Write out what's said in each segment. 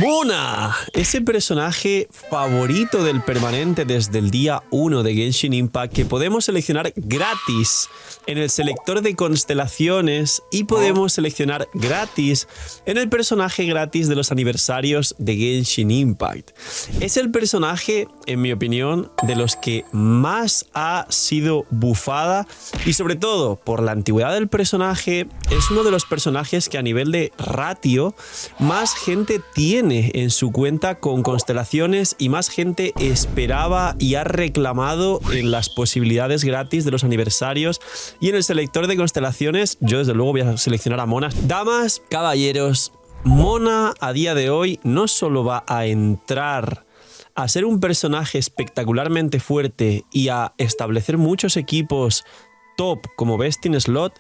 Mona, ese personaje favorito del permanente desde el día 1 de Genshin Impact que podemos seleccionar gratis en el selector de constelaciones y podemos seleccionar gratis en el personaje gratis de los aniversarios de Genshin Impact. Es el personaje, en mi opinión, de los que más ha sido bufada y sobre todo por la antigüedad del personaje es uno de los personajes que a nivel de ratio más gente tiene en su cuenta con constelaciones y más gente esperaba y ha reclamado en las posibilidades gratis de los aniversarios. Y en el selector de constelaciones yo desde luego voy a seleccionar a Mona. Damas, caballeros, Mona a día de hoy no solo va a entrar a ser un personaje espectacularmente fuerte y a establecer muchos equipos top como best in slot,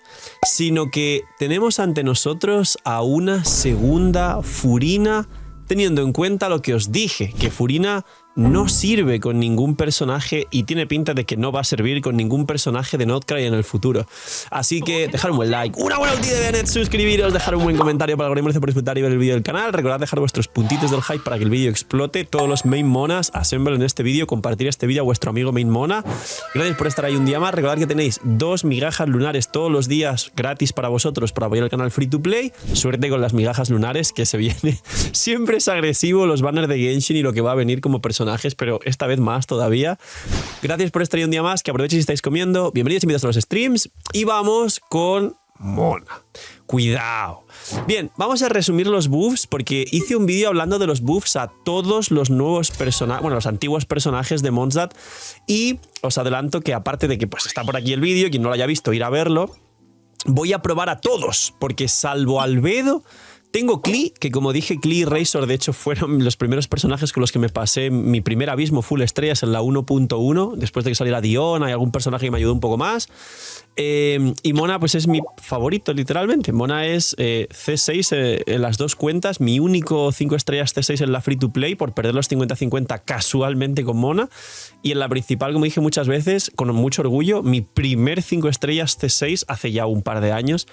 sino que tenemos ante nosotros a una segunda Furina, teniendo en cuenta lo que os dije, que Furina no sirve con ningún personaje y tiene pinta de que no va a servir con ningún personaje de Notcry en el futuro. Así que dejar un buen like, una buena ulti de Bennett, suscribiros, dejar un buen comentario para el algoritmo por disfrutar y ver el vídeo del canal. Recordad dejar vuestros puntitos del hype para que el vídeo explote. Todos los main monas, assemble en este vídeo, compartir este vídeo a vuestro amigo main mona. Gracias por estar ahí un día más. Recordad que tenéis 2 migajas lunares todos los días gratis para vosotros para apoyar el canal free to play. Suerte con las migajas lunares que se viene. Siempre es agresivo los banners de Genshin y lo que va a venir como personajes, pero esta vez más todavía. Gracias por estar ahí un día más, que aprovechen si estáis comiendo. Bienvenidos y bienvenidos a los streams y vamos con Mona. Cuidado. Bien, vamos a resumir los buffs porque hice un vídeo hablando de los buffs a todos los nuevos personajes, bueno, los antiguos personajes de Mondstadt, y os adelanto que aparte de que pues está por aquí el vídeo, quien no lo haya visto, ir a verlo, voy a probar a todos, porque salvo Albedo, tengo Klee, que como dije, Klee y Razor de hecho fueron los primeros personajes con los que me pasé mi primer abismo full estrellas en la 1.1, después de que saliera Diona y algún personaje que me ayudó un poco más. Y Mona pues es mi favorito literalmente. Mona es C6 en las dos cuentas, mi único 5 estrellas C6 en la free to play por perder los 50-50 casualmente con Mona, y en la principal, como dije muchas veces, con mucho orgullo, mi primer 5 estrellas C6 hace ya un par de años.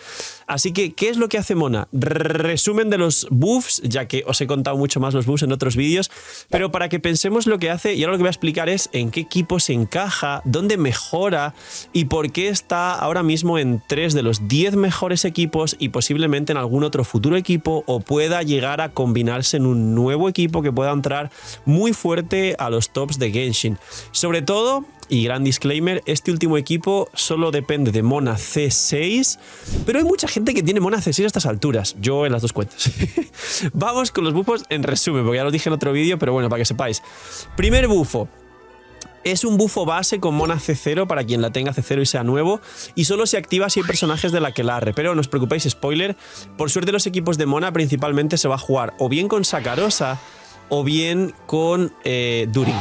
Así que, ¿qué es lo que hace Mona? Resumen de los buffs, ya que os he contado mucho más los buffs en otros vídeos, pero para que pensemos lo que hace, y ahora lo que voy a explicar es en qué equipo se encaja, dónde mejora y por qué está ahora mismo en 3 de los 10 mejores equipos y posiblemente en algún otro futuro equipo, o pueda llegar a combinarse en un nuevo equipo que pueda entrar muy fuerte a los tops de Genshin. Sobre todo, y gran disclaimer, este último equipo solo depende de Mona C6, pero hay mucha gente que tiene Mona C6 a estas alturas, yo en las dos cuentas. Vamos con los buffos en resumen, porque ya lo dije en otro vídeo, pero bueno, para que sepáis. Primer bufo. Es un bufo base con Mona C0 para quien la tenga C0 y sea nuevo, y solo se activa si hay personajes de la Aquelarre, pero no os preocupéis, spoiler, por suerte los equipos de Mona principalmente se va a jugar o bien con Sakarosa o bien con Durin.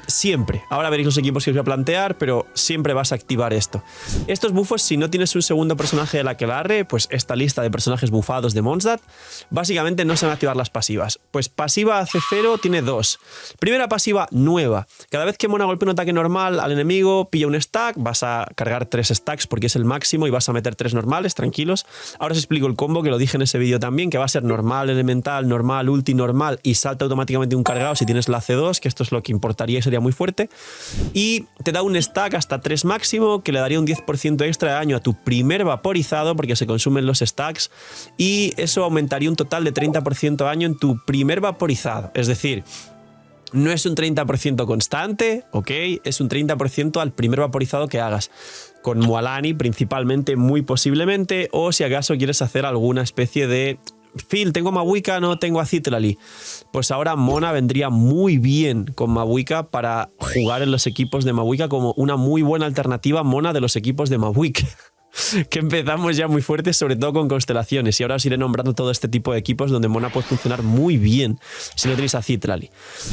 Siempre. Ahora veréis los equipos que os voy a plantear, pero siempre vas a activar esto. Estos buffos, si no tienes un segundo personaje de la Aquelarre, pues esta lista de personajes bufados de Mondstadt, básicamente no se van a activar las pasivas. Pues pasiva C0 tiene 2. Primera pasiva nueva. Cada vez que Mona golpea un ataque normal al enemigo, pilla un stack, vas a cargar 3 stacks porque es el máximo y vas a meter 3 normales, tranquilos. Ahora os explico el combo, que lo dije en ese vídeo también, que va a ser normal, elemental, normal, ulti, normal y salta automáticamente un cargado si tienes la C2, que esto es lo que importaría y sería muy fuerte, y te da un stack hasta 3 máximo que le daría un 10% extra de daño a tu primer vaporizado porque se consumen los stacks, y eso aumentaría un total de 30% de daño en tu primer vaporizado. Es decir, no es un 30% constante, ok, es un 30% al primer vaporizado que hagas, con Mualani principalmente, muy posiblemente, o si acaso quieres hacer alguna especie de Phil, tengo Mavuika, no tengo a Citrali. Pues ahora Mona vendría muy bien con Mavuika para jugar en los equipos de Mavuika como una muy buena alternativa Mona de los equipos de Mavuika. Que empezamos ya muy fuertes, sobre todo con constelaciones, y ahora os iré nombrando todo este tipo de equipos donde Mona puede funcionar muy bien si no tenéis a Citrali.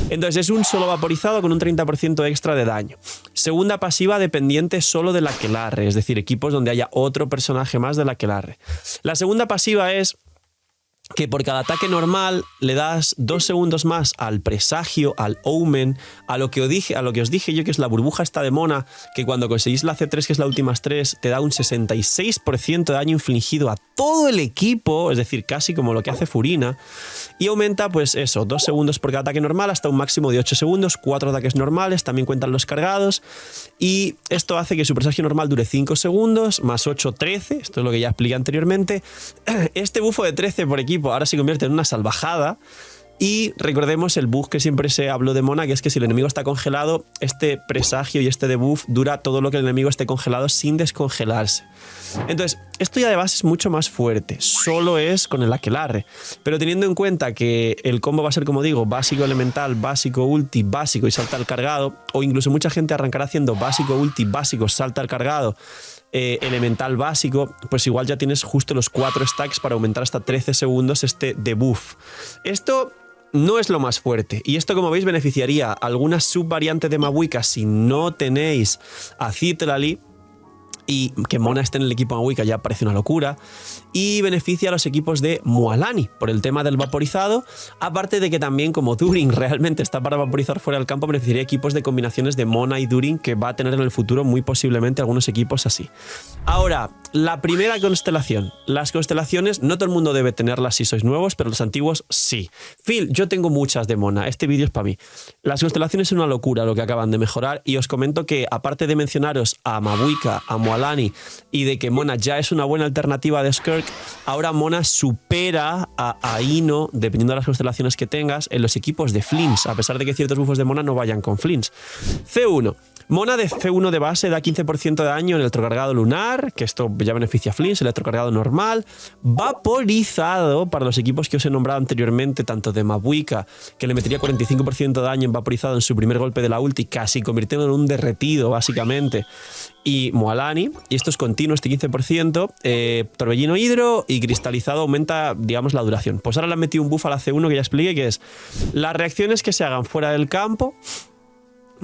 Entonces es un solo vaporizado con un 30% extra de daño. Segunda pasiva dependiente solo de la Aquelarre, es decir, equipos donde haya otro personaje más de la Aquelarre. La segunda pasiva es que por cada ataque normal le das 2 segundos más al presagio, al omen, a lo que os dije yo, que es la burbuja esta de Mona, que cuando conseguís la C3, que es la última 3, te da un 66% de daño infligido a todo el equipo, es decir, casi como lo que hace Furina, y aumenta pues eso, 2 segundos por cada ataque normal hasta un máximo de 8 segundos, 4 ataques normales, también cuentan los cargados, y esto hace que su presagio normal dure 5 segundos, más 8, 13, esto es lo que ya expliqué anteriormente. Este bufo de 13 por equipo ahora se convierte en una salvajada. Y recordemos el bug que siempre se habló de Mona, que es que si el enemigo está congelado, este presagio y este debuff dura todo lo que el enemigo esté congelado sin descongelarse. Entonces, esto ya de base es mucho más fuerte, solo es con el aquelarre. Pero teniendo en cuenta que el combo va a ser, como digo, básico elemental, básico ulti, básico y salta al cargado, o incluso mucha gente arrancará haciendo básico ulti, básico, salta al cargado, elemental básico, pues igual ya tienes justo los 4 stacks para aumentar hasta 13 segundos este debuff. Esto no es lo más fuerte, y esto, como veis, beneficiaría a alguna subvariante de Mabuika si no tenéis a Citlali, y que Mona esté en el equipo Mabuika ya parece una locura, y beneficia a los equipos de Mualani por el tema del vaporizado, aparte de que también, como Durin realmente está para vaporizar fuera del campo, beneficiaría equipos de combinaciones de Mona y Durin, que va a tener en el futuro muy posiblemente algunos equipos así. Ahora, la primera constelación. Las constelaciones no todo el mundo debe tenerlas si sois nuevos, pero los antiguos sí. Phil, yo tengo muchas de Mona, este vídeo es para mí. Las constelaciones son una locura lo que acaban de mejorar, y os comento que aparte de mencionaros a Mabuika, a Mualani, y de que Mona ya es una buena alternativa de Skirk, ahora Mona supera a Ino, dependiendo de las constelaciones que tengas, en los equipos de Flins, a pesar de que ciertos bufos de Mona no vayan con Flins. C1. Mona de C1 de base da 15% de daño en electrocargado lunar, que esto ya beneficia a Flins, electrocargado normal, vaporizado para los equipos que os he nombrado anteriormente, tanto de Mabuika, que le metería 45% de daño en vaporizado en su primer golpe de la ulti, casi convirtiéndolo en un derretido, básicamente, y Mualani, y esto es continuo, este 15%, torbellino hidro y cristalizado aumenta, digamos, la duración. Pues ahora le han metido un buff a la C1 que ya expliqué, que es las reacciones que se hagan fuera del campo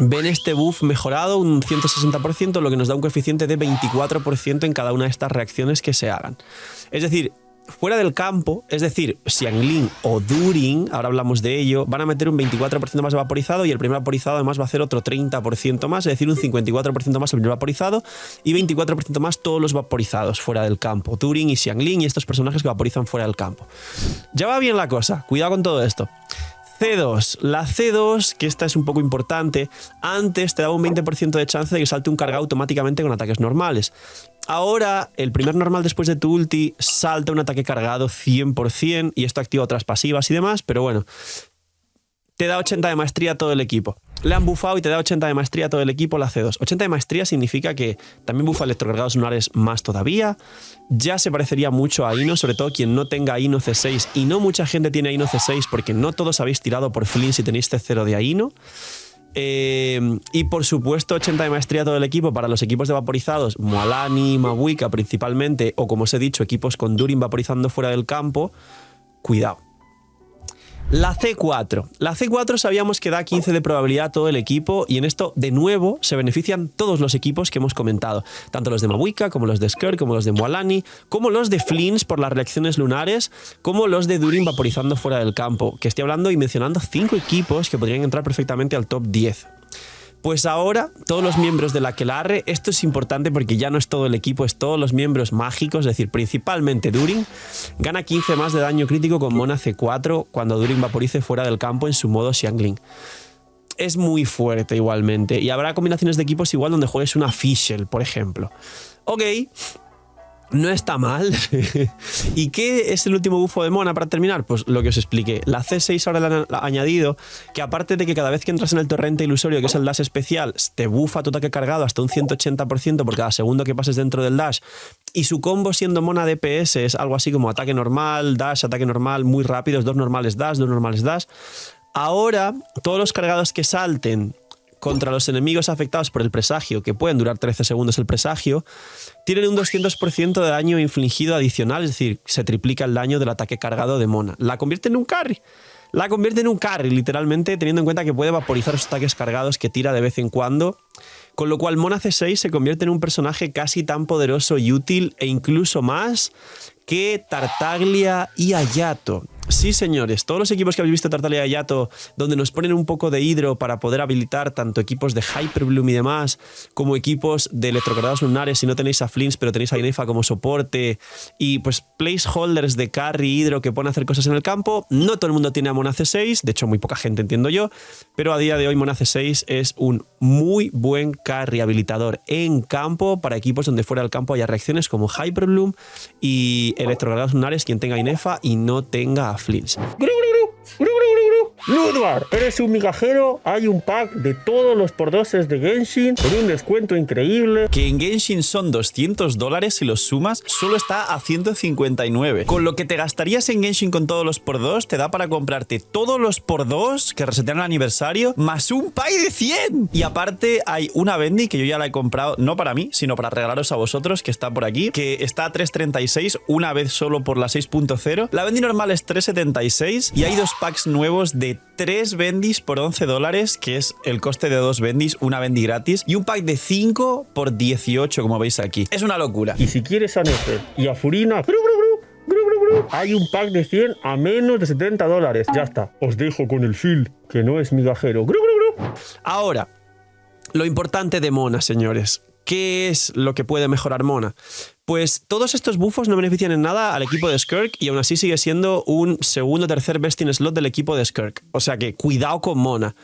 ven este buff mejorado un 160%, lo que nos da un coeficiente de 24% en cada una de estas reacciones que se hagan. Es decir, fuera del campo, es decir, Xiangling o Durin, ahora hablamos de ello, van a meter un 24% más de vaporizado, y el primer vaporizado además va a hacer otro 30% más, es decir, un 54% más el primer vaporizado y 24% más todos los vaporizados fuera del campo. Durin y Xiangling y estos personajes que vaporizan fuera del campo. Ya va bien la cosa, cuidado con todo esto. C2. La C2, que esta es un poco importante, antes te daba un 20% de chance de que salte un cargado automáticamente con ataques normales. Ahora, el primer normal después de tu ulti salta un ataque cargado 100%, y esto activa otras pasivas y demás, pero bueno, te da 80 de maestría a todo el equipo. Le han bufado y te da 80 de maestría a todo el equipo la C2. 80 de maestría significa que también bufa electrocargados lunares más todavía. Ya se parecería mucho a Ino, sobre todo quien no tenga Ino C6. Y no mucha gente tiene Ino C6 porque no todos habéis tirado por Flynn si tenéis C0 de Aino. Y por supuesto 80 de maestría a todo el equipo para los equipos de vaporizados, Mualani, Mabuika principalmente, o como os he dicho, equipos con Durin vaporizando fuera del campo. Cuidado. La C4. La C4 sabíamos que da 15 de probabilidad a todo el equipo, y en esto de nuevo se benefician todos los equipos que hemos comentado, tanto los de Mabuika como los de Skirk, como los de Mualani, como los de Flins por las reacciones lunares, como los de Durin vaporizando fuera del campo, que estoy hablando y mencionando 5 equipos que podrían entrar perfectamente al top 10. Pues ahora, todos los miembros del aquelarre, esto es importante porque ya no es todo el equipo, es todos los miembros mágicos, es decir, principalmente Durin, gana 15 más de daño crítico con Mona C4 cuando Durin vaporice fuera del campo en su modo Xiangling. Es muy fuerte igualmente, y habrá combinaciones de equipos igual donde juegues una Fischl, por ejemplo. Ok, no está mal. ¿Y qué es el último bufo de Mona para terminar? Pues lo que os expliqué. La C6 ahora le han añadido que, aparte de que cada vez que entras en el torrente ilusorio, que es el dash especial, te bufa tu ataque cargado hasta un 180% por cada segundo que pases dentro del dash, y su combo siendo Mona DPS es algo así como ataque normal, dash, ataque normal, muy rápidos, 2 normales dash, 2 normales dash. Ahora, todos los cargados que salten contra los enemigos afectados por el presagio, que pueden durar 13 segundos el presagio, tienen un 200% de daño infligido adicional, es decir, se triplica el daño del ataque cargado de Mona. La convierte en un carry. La convierte en un carry, literalmente, teniendo en cuenta que puede vaporizar los ataques cargados que tira de vez en cuando, con lo cual Mona C6 se convierte en un personaje casi tan poderoso y útil, e incluso más, que Tartaglia y Hayato. Sí, señores, todos los equipos que habéis visto Tartaglia y Hayato, donde nos ponen un poco de hidro para poder habilitar tanto equipos de Hyperbloom y demás, como equipos de electrocargados lunares, si no tenéis a Flints, pero tenéis a Inefa como soporte, y pues placeholders de carry hidro que pueden hacer cosas en el campo. No todo el mundo tiene a Mona C6, de hecho muy poca gente, entiendo yo, pero a día de hoy Mona C6 es un muy buen carry habilitador en campo para equipos donde fuera del campo haya reacciones como Hyperbloom y electrocargados lunares, quien tenga Inefa y no tenga a Flints. Ludwar, eres un migajero. Hay un pack de todos los por-doses de Genshin con un descuento increíble. Que en Genshin son $200 si los sumas, solo está a 159. Con lo que te gastarías en Genshin con todos los por 2, te da para comprarte todos los por 2 que resetean el aniversario, más un pack de 100. Y aparte hay una Bendy que yo ya la he comprado, no para mí, sino para regalaros a vosotros, que está por aquí, que está a 3.36, una vez solo por la 6.0. La Bendy normal es 3.76 y hay dos packs nuevos de 3 Bendis por $11, que es el coste de 2 Bendis, una Bendy gratis, y un pack de 5 por 18, como veis aquí. Es una locura. Y si quieres a Nefer y a Furina, hay un pack de 100 a menos de $70. Ya está. Os dejo con el Phil, que no es migajero. Ahora, lo importante de Mona, señores. ¿Qué es lo que puede mejorar Mona? Pues todos estos buffos no benefician en nada al equipo de Skirk y aún así sigue siendo un segundo o tercer best in slot del equipo de Skirk. O sea que cuidado con Mona.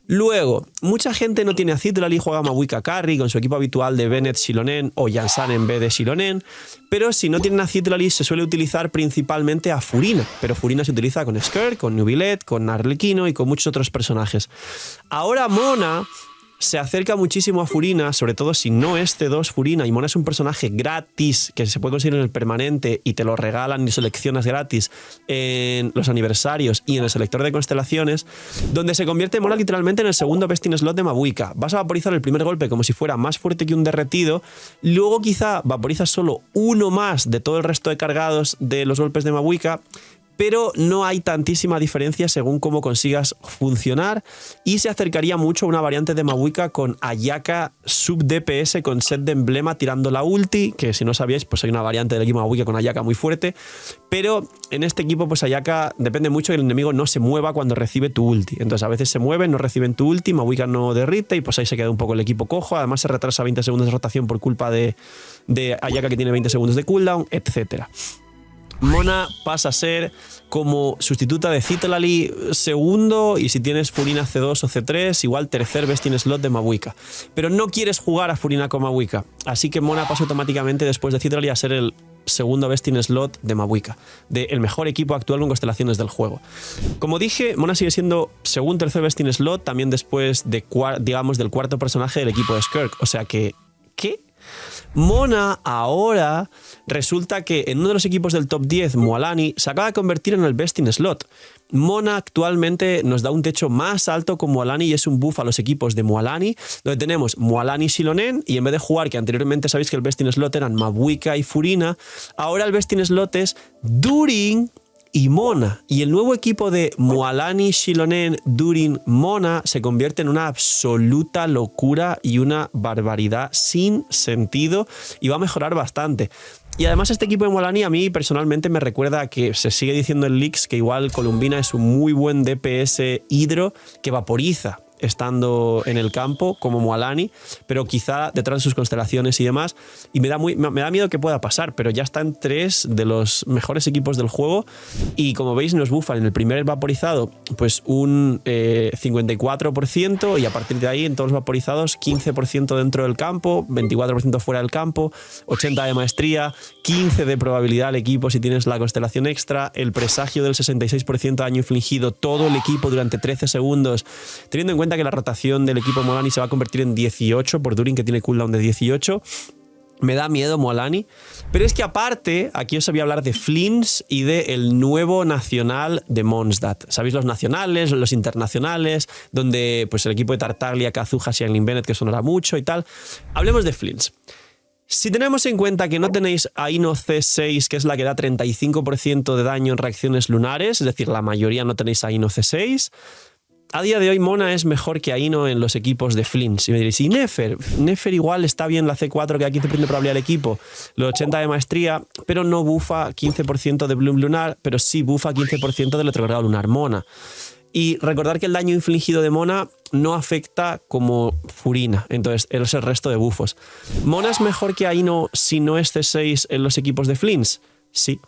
Luego, mucha gente no tiene a Citlali y juega Mavuika Carry con su equipo habitual de Bennett Xilonen o Yansan en vez de Xilonen, pero si no tienen a Citlali se suele utilizar principalmente a Furina, pero Furina se utiliza con Skirk, con Nubilet, con Arlequino y con muchos otros personajes. Ahora Mona se acerca muchísimo a Furina, sobre todo si no es C2 Furina, y Mona es un personaje gratis que se puede conseguir en el permanente y te lo regalan y seleccionas gratis en los aniversarios y en el selector de constelaciones, donde se convierte Mona literalmente en el segundo best in slot de Mavuika. Vas a vaporizar el primer golpe como si fuera más fuerte que un derretido, luego quizá vaporizas solo uno más de todo el resto de cargados de los golpes de Mavuika, pero no hay tantísima diferencia según cómo consigas funcionar y se acercaría mucho a una variante de Mavuika con Ayaka sub DPS con set de emblema tirando la ulti, que si no sabíais pues hay una variante del equipo Mavuika con Ayaka muy fuerte, pero en este equipo pues Ayaka depende mucho que el enemigo no se mueva cuando recibe tu ulti, entonces a veces se mueven, no reciben tu ulti, Mavuika no derrite y pues ahí se queda un poco el equipo cojo, además se retrasa 20 segundos de rotación por culpa de Ayaka que tiene 20 segundos de cooldown, etcétera. Mona pasa a ser como sustituta de Citlali segundo y si tienes Furina C2 o C3 igual tercer best in slot de Mavuika. Pero no quieres jugar a Furina con Mavuika, así que Mona pasa automáticamente después de Citlali a ser el segundo best in slot de Mavuika, del mejor equipo actual con constelaciones del juego. Como dije, Mona sigue siendo segundo tercer best in slot también después de, digamos, del cuarto personaje del equipo de Skirk, o sea que ¿qué? Mona ahora resulta que en uno de los equipos del top 10, Mualani, se acaba de convertir en el best in slot. Mona actualmente nos da un techo más alto con Mualani y es un buff a los equipos de Mualani, donde tenemos Mualani Xilonen y en vez de jugar, que anteriormente sabéis que el best in slot eran Mavuika y Furina, ahora el best in slot es Durin y Mona. Y el nuevo equipo de Mualani, Xilonen, Durin, Mona se convierte en una absoluta locura y una barbaridad sin sentido y va a mejorar bastante. Y además este equipo de Mualani a mí personalmente me recuerda a que se sigue diciendo en leaks que igual Columbina es un muy buen DPS hidro que vaporiza estando en el campo como Mualani, pero quizá detrás de sus constelaciones y demás, y me da miedo que pueda pasar, pero ya está en 3 de los mejores equipos del juego y como veis nos bufan en el primer vaporizado pues un 54% y a partir de ahí en todos los vaporizados 15% dentro del campo, 24% fuera del campo, 80 de maestría, 15 de probabilidad al equipo si tienes la constelación extra, el presagio del 66% de daño infligido todo el equipo durante 13 segundos, teniendo en cuenta que la rotación del equipo Mualani se va a convertir en 18 por Durin, que tiene cooldown de 18. Me da miedo Mualani. Pero es que aparte, aquí os voy a hablar de Flints y del nuevo nacional de Mondstadt. ¿Sabéis los nacionales, los internacionales? Donde pues el equipo de Tartaglia, Kazuha, Xiangling Bennett, que sonará mucho y tal. Hablemos de Flints. Si tenemos en cuenta que no tenéis a Ino C6, que es la que da 35% de daño en reacciones lunares, es decir, la mayoría no tenéis a Ino C6, a día de hoy Mona es mejor que Aino en los equipos de Flints. Y me diréis, ¿y Nefer? Nefer igual está bien la C4 que da 15% de probabilidad al equipo, los 80 de maestría, pero no bufa 15% de Bloom lunar, pero sí bufa 15% del retrogrado lunar Mona. Y recordar que el daño infligido de Mona no afecta como Furina, entonces es el resto de bufos. ¿Mona es mejor que Aino si no es C6 en los equipos de Flints? Sí.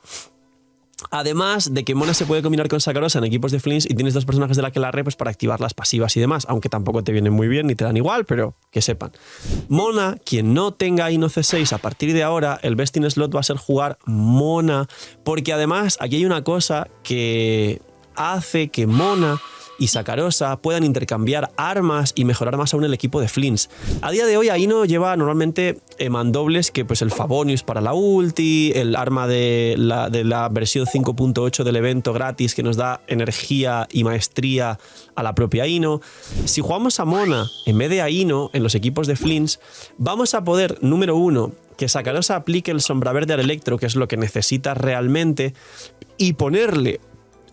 Además de que Mona se puede combinar con Sakarosa en equipos de Flints y tienes dos personajes de la Aquelarre pues para activar las pasivas y demás, aunque tampoco te vienen muy bien ni te dan igual, pero que sepan. Mona, quien no tenga Aino C6, a partir de ahora el best in slot va a ser jugar Mona, porque además aquí hay una cosa que hace que Mona y Sakarosa puedan intercambiar armas y mejorar más aún el equipo de Flints. A día de hoy Aino lleva normalmente mandobles que pues el Favonius para la ulti, el arma de la versión 5.8 del evento gratis que nos da energía y maestría a la propia Aino. Si jugamos a Mona en vez de Aino en los equipos de Flints, vamos a poder, número uno, que Sakarosa aplique el sombra verde al Electro, que es lo que necesita realmente, y ponerle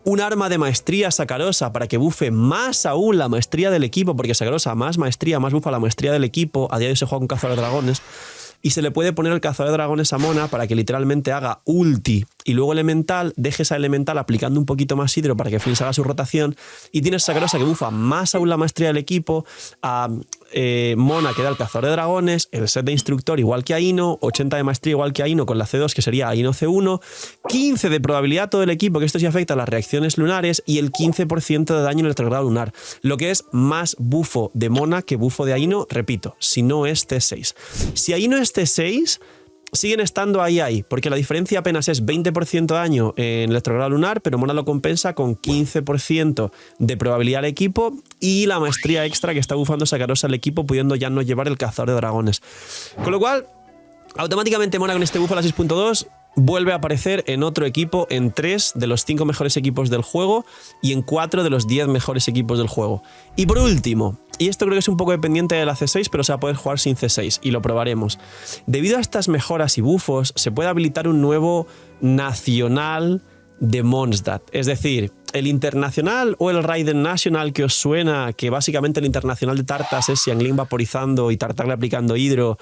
un arma de maestría a Sakarosa para que bufe más aún la maestría del equipo, porque Sakarosa más maestría, más bufa la maestría del equipo. A día de hoy se juega con cazador de dragones. Y se le puede poner el cazador de dragones a Mona para que literalmente haga ulti y luego elemental, deje esa elemental aplicando un poquito más hidro para que Flints haga su rotación. Y tienes Sakarosa que bufa más aún la maestría del equipo, a Mona que da el cazador de dragones, el set de instructor igual que Aino, 80 de maestría igual que Aino con la C2 que sería Aino C1, 15 de probabilidad todo el equipo, que esto sí afecta a las reacciones lunares, y el 15% de daño en el retrogrado lunar, lo que es más bufo de Mona que bufo de Aino, repito, si no es C6. Si Aino es C6, siguen estando ahí, porque la diferencia apenas es 20% de daño en el retrogrado lunar, pero Mona lo compensa con 15% de probabilidad al equipo y la maestría extra que está bufando Sakarosa al equipo, pudiendo ya no llevar el cazador de dragones. Con lo cual, automáticamente Mona con este bufo a la 6.2 vuelve a aparecer en otro equipo, en 3 de los 5 mejores equipos del juego y en 4 de los 10 mejores equipos del juego. Y por último, y esto creo que es un poco dependiente de la C6, pero se va a poder jugar sin C6 y lo probaremos. Debido a estas mejoras y bufos, se puede habilitar un nuevo nacional de Mondstadt, es decir, el internacional o el Raiden National que os suena, que básicamente el internacional de Tartas es Xiangling vaporizando y Tartaglia aplicando hidro,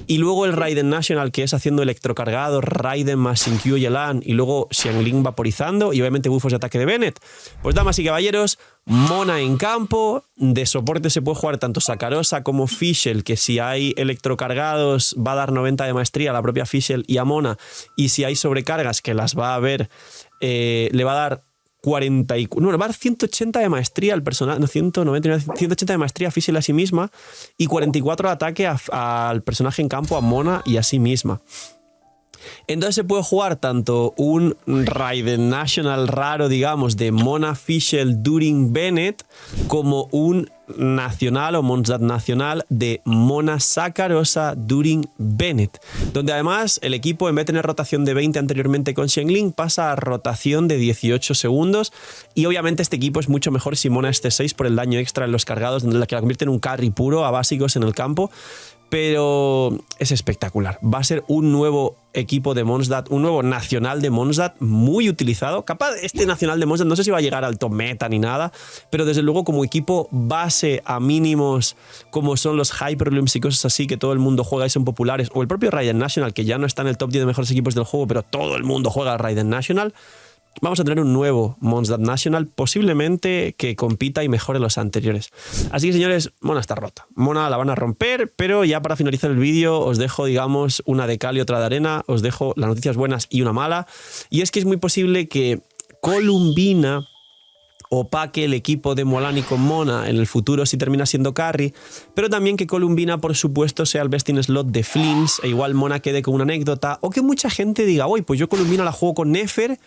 y luego el Raiden National que es haciendo electrocargado, Raiden más Shinkyu y Elan, y luego Xiangling vaporizando y obviamente bufos de ataque de Bennett. Pues damas y caballeros, Mona en campo, de soporte se puede jugar tanto Sakarosa como Fischl, que si hay electrocargados va a dar 90 de maestría a la propia Fischl y a Mona, y si hay sobrecargas que las va a ver, le va a dar 180 de maestría al personaje, no, 180 de maestría a Fischl a sí misma y 44 de ataque al personaje en campo, a Mona y a sí misma. Entonces se puede jugar tanto un Raiden National raro, digamos, de Mona Fischl During Bennett, como un nacional o Mondstadt nacional de Mona Sakarosa During Bennett, donde además el equipo, en vez de tener rotación de 20 anteriormente con Xiangling, pasa a rotación de 18 segundos, y obviamente este equipo es mucho mejor si Mona es C6 por el daño extra en los cargados, donde la que la convierte en un carry puro a básicos en el campo. Pero es espectacular. Va a ser un nuevo equipo de Mondstadt, un nuevo nacional de Mondstadt muy utilizado. Capaz este nacional de Mondstadt no sé si va a llegar al top meta ni nada, pero desde luego como equipo base a mínimos como son los Hyperlooms y cosas así que todo el mundo juega y son populares, o el propio Raiden National que ya no está en el top 10 de mejores equipos del juego, pero todo el mundo juega al Raiden National. Vamos a tener un nuevo Mondstadt National, posiblemente que compita y mejore los anteriores. Así que, señores, Mona está rota. Mona la van a romper, pero ya para finalizar el vídeo os dejo, digamos, una de cal y otra de arena. Os dejo las noticias buenas y una mala. Y es que es muy posible que Columbina opaque el equipo de Mualani con Mona en el futuro si termina siendo carry, pero también que Columbina, por supuesto, sea el best in slot de Flints e igual Mona quede con una anécdota, o que mucha gente diga, uy, pues yo Columbina la juego con Nefer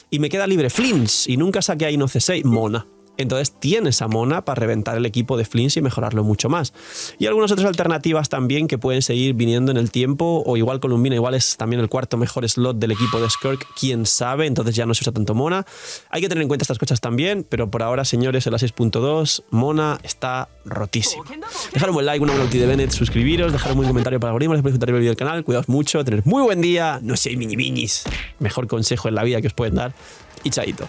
y me queda libre Flints y nunca saqué ahí no C6, Mona. Entonces tienes a Mona para reventar el equipo de Flints y mejorarlo mucho más. Y algunas otras alternativas también que pueden seguir viniendo en el tiempo, o igual Columbina igual es también el cuarto mejor slot del equipo de Skirk, quién sabe, entonces ya no se usa tanto Mona. Hay que tener en cuenta estas cosas también, pero por ahora, señores, en la 6.2 Mona está rotísimo. Dejar un buen like, una buena ulti de Bennett, suscribiros, dejar un buen comentario para el algoritmo, les podéis disfrutar el vídeo del canal, cuidaos mucho, tener muy buen día, no seáis mini-minis, mejor consejo en la vida que os pueden dar, y chaito.